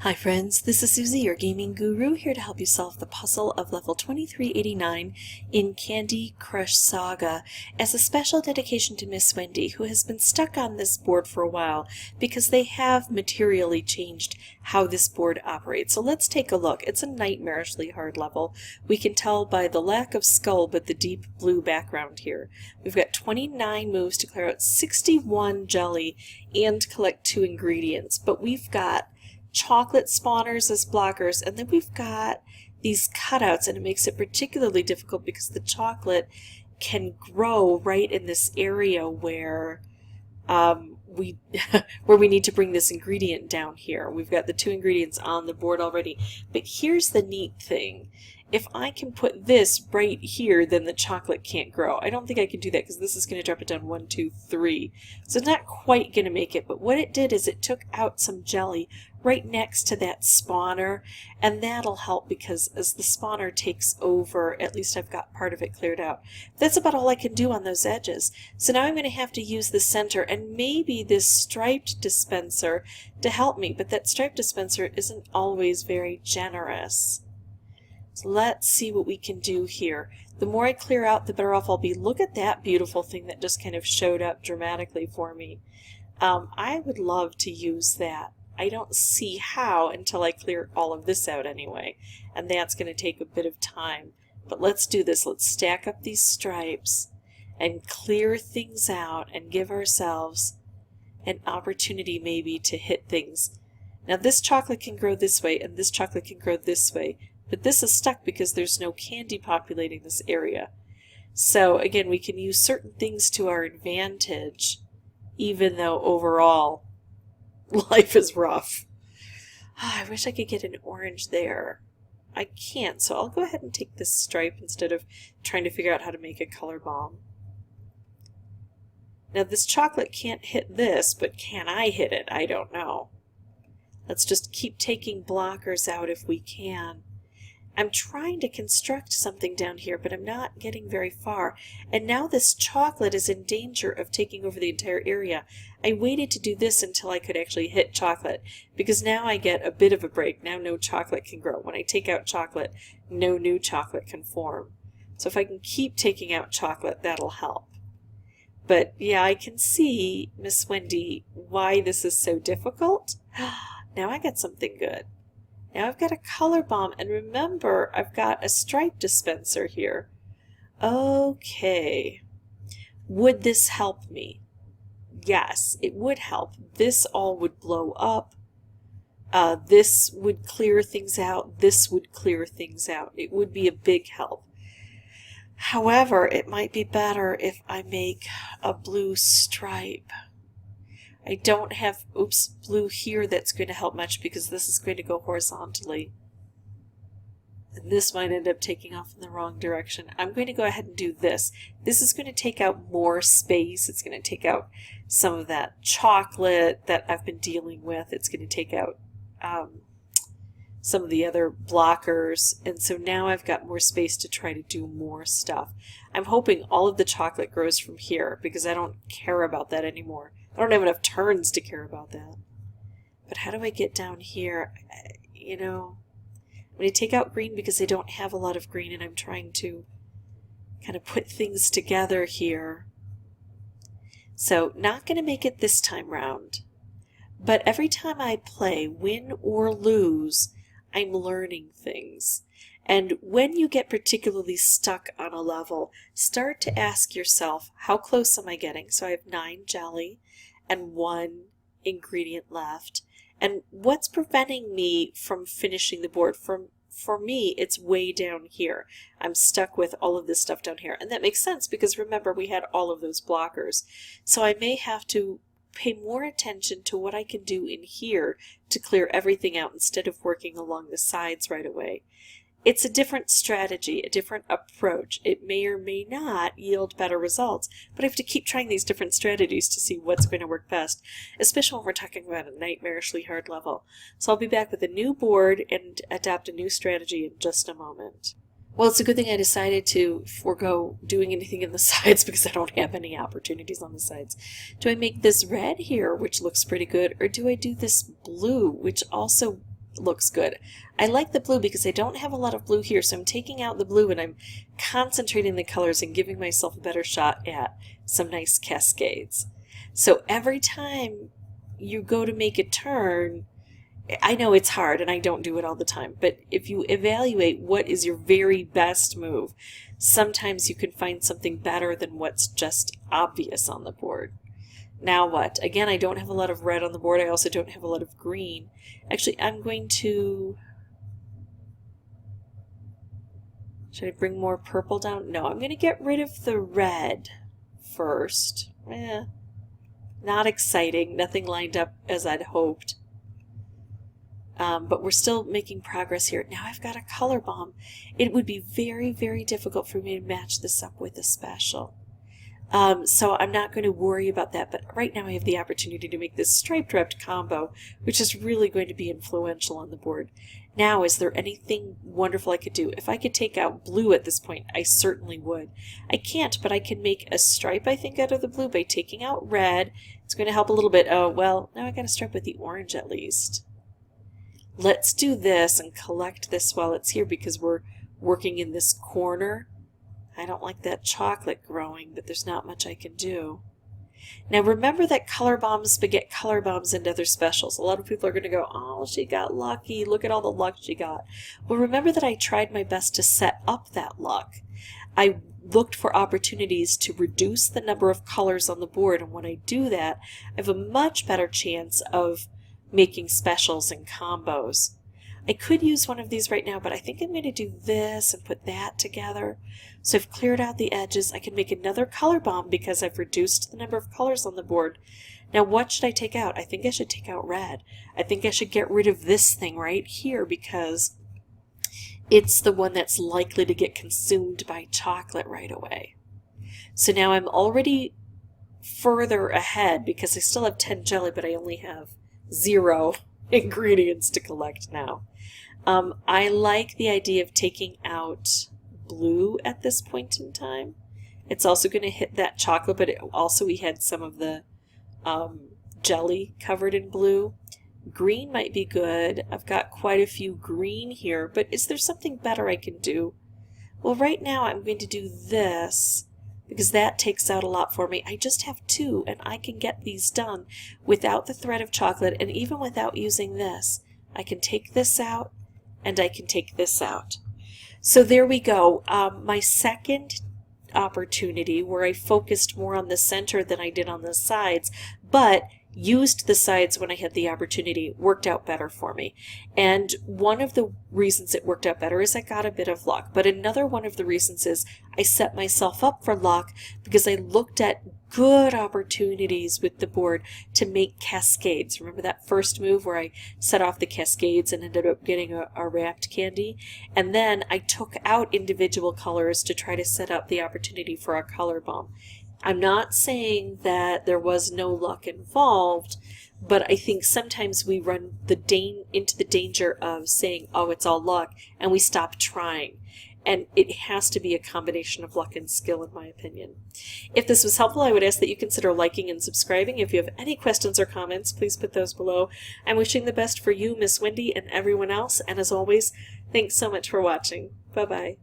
Hi friends, this is Susie, your gaming guru, here to help you solve the puzzle of level 2389 in Candy Crush Saga as a special dedication to Miss Wendy, who has been stuck on this board for a while because they have materially changed how this board operates. So let's take a look. It's a nightmarishly hard level. We can tell by the lack of skull but the deep blue background here. We've got 29 moves to clear out 61 jelly and collect 2 ingredients, but we've got chocolate spawners as blockers, and then we've got these cutouts, and it makes it particularly difficult because the chocolate can grow right in this area where we need to bring this ingredient down here. We've got the 2 ingredients on the board already, but here's the neat thing. If I can put this right here, then the chocolate can't grow. I don't think I can do that because this is going to drop it down 1, 2, 3. So it's not quite going to make it, but what it did is it took out some jelly right next to that spawner, and that'll help because as the spawner takes over, at least I've got part of it cleared out. That's about all I can do on those edges. So now I'm going to have to use the center and maybe this striped dispenser to help me, but that striped dispenser isn't always very generous. So let's see what we can do here. The more I clear out, the better off I'll be. Look at that beautiful thing that just kind of showed up dramatically for me. I would love to use that. I don't see how until I clear all of this out anyway, and that's going to take a bit of time. But let's do this. Let's stack up these stripes and clear things out and give ourselves an opportunity maybe to hit things. Now this chocolate can grow this way and this chocolate can grow this way, but this is stuck because there's no candy populating this area. So again, we can use certain things to our advantage, even though overall life is rough. I wish I could get an orange there. I can't, so I'll go ahead and take this stripe instead of trying to figure out how to make a color bomb. Now this chocolate can't hit this, but can I hit it? I don't know. Let's just keep taking blockers out if we can. I'm trying to construct something down here, but I'm not getting very far. And now this chocolate is in danger of taking over the entire area. I waited to do this until I could actually hit chocolate, because now I get a bit of a break. Now no chocolate can grow. When I take out chocolate, no new chocolate can form. So if I can keep taking out chocolate, that'll help. But yeah, I can see, Miss Wendy, why this is so difficult. Now I got something good. Now I've got a color bomb, and remember, I've got a stripe dispenser here. Okay. Would this help me? Yes, it would help. This all would blow up. This would clear things out. This would clear things out. It would be a big help. However, it might be better if I make a blue stripe. I don't have, blue here that's going to help much because this is going to go horizontally. And this might end up taking off in the wrong direction. I'm going to go ahead and do this. This is going to take out more space. It's going to take out some of that chocolate that I've been dealing with. It's going to take out some of the other blockers. And so now I've got more space to try to do more stuff. I'm hoping all of the chocolate grows from here because I don't care about that anymore. I don't have enough turns to care about that. But how do I get down here? You know, I'm going to take out green because I don't have a lot of green, and I'm trying to kind of put things together here. So not going to make it this time round. But every time I play, win or lose, I'm learning things. And when you get particularly stuck on a level, start to ask yourself, how close am I getting? So I have 9 jelly and 1 ingredient left. And what's preventing me from finishing the board? For me, it's way down here. I'm stuck with all of this stuff down here. And that makes sense because remember, we had all of those blockers. So I may have to pay more attention to what I can do in here to clear everything out instead of working along the sides right away. It's a different strategy, a different approach. It may or may not yield better results, but I have to keep trying these different strategies to see what's going to work best, especially when we're talking about a nightmarishly hard level. So I'll be back with a new board and adapt a new strategy in just a moment. Well, it's a good thing I decided to forego doing anything in the sides because I don't have any opportunities on the sides. Do I make this red here, which looks pretty good, or do I do this blue, which also looks good. I like the blue because I don't have a lot of blue here, so I'm taking out the blue and I'm concentrating the colors and giving myself a better shot at some nice cascades. So every time you go to make a turn, I know it's hard and I don't do it all the time, but if you evaluate what is your very best move, sometimes you can find something better than what's just obvious on the board. Now what? Again, I don't have a lot of red on the board. I also don't have a lot of green. Actually, I'm going to... Should I bring more purple down? No, I'm going to get rid of the red first. Not exciting. Nothing lined up as I'd hoped. But we're still making progress here. Now I've got a color bomb. It would be very, very difficult for me to match this up with a special. So I'm not going to worry about that, but right now I have the opportunity to make this striped wrapped combo, which is really going to be influential on the board. Now, is there anything wonderful I could do? If I could take out blue at this point, I certainly would. I can't, but I can make a stripe, I think, out of the blue by taking out red. It's going to help a little bit. Oh, well, now I got a stripe with the orange at least. Let's do this and collect this while it's here because we're working in this corner. I don't like that chocolate growing, but there's not much I can do. Now remember that color bombs beget color bombs and other specials. A lot of people are going to go, oh, she got lucky. Look at all the luck she got. Well, remember that I tried my best to set up that luck. I looked for opportunities to reduce the number of colors on the board, and when I do that, I have a much better chance of making specials and combos. I could use one of these right now, but I think I'm going to do this and put that together. So I've cleared out the edges. I can make another color bomb because I've reduced the number of colors on the board. Now what should I take out? I think I should take out red. I think I should get rid of this thing right here because it's the one that's likely to get consumed by chocolate right away. So now I'm already further ahead because I still have 10 jelly, but I only have 0 ingredients to collect now. I like the idea of taking out blue at this point in time. It's also going to hit that chocolate, but we had some of the jelly covered in blue. Green might be good. I've got quite a few green here, but is there something better I can do? Well, right now I'm going to do this because that takes out a lot for me. I just have 2 and I can get these done without the thread of chocolate and even without using this. I can take this out and I can take this out. So there we go. My second opportunity where I focused more on the center than I did on the sides, but used the sides when I had the opportunity, worked out better for me. And one of the reasons it worked out better is I got a bit of luck. But another one of the reasons is I set myself up for luck because I looked at good opportunities with the board to make cascades. Remember that first move where I set off the cascades and ended up getting a wrapped candy? And then I took out individual colors to try to set up the opportunity for a color bomb. I'm not saying that there was no luck involved, but I think sometimes we run into the danger of saying, oh, it's all luck, and we stop trying. And it has to be a combination of luck and skill, in my opinion. If this was helpful, I would ask that you consider liking and subscribing. If you have any questions or comments, please put those below. I'm wishing the best for you, Miss Wendy, and everyone else. And as always, thanks so much for watching. Bye-bye.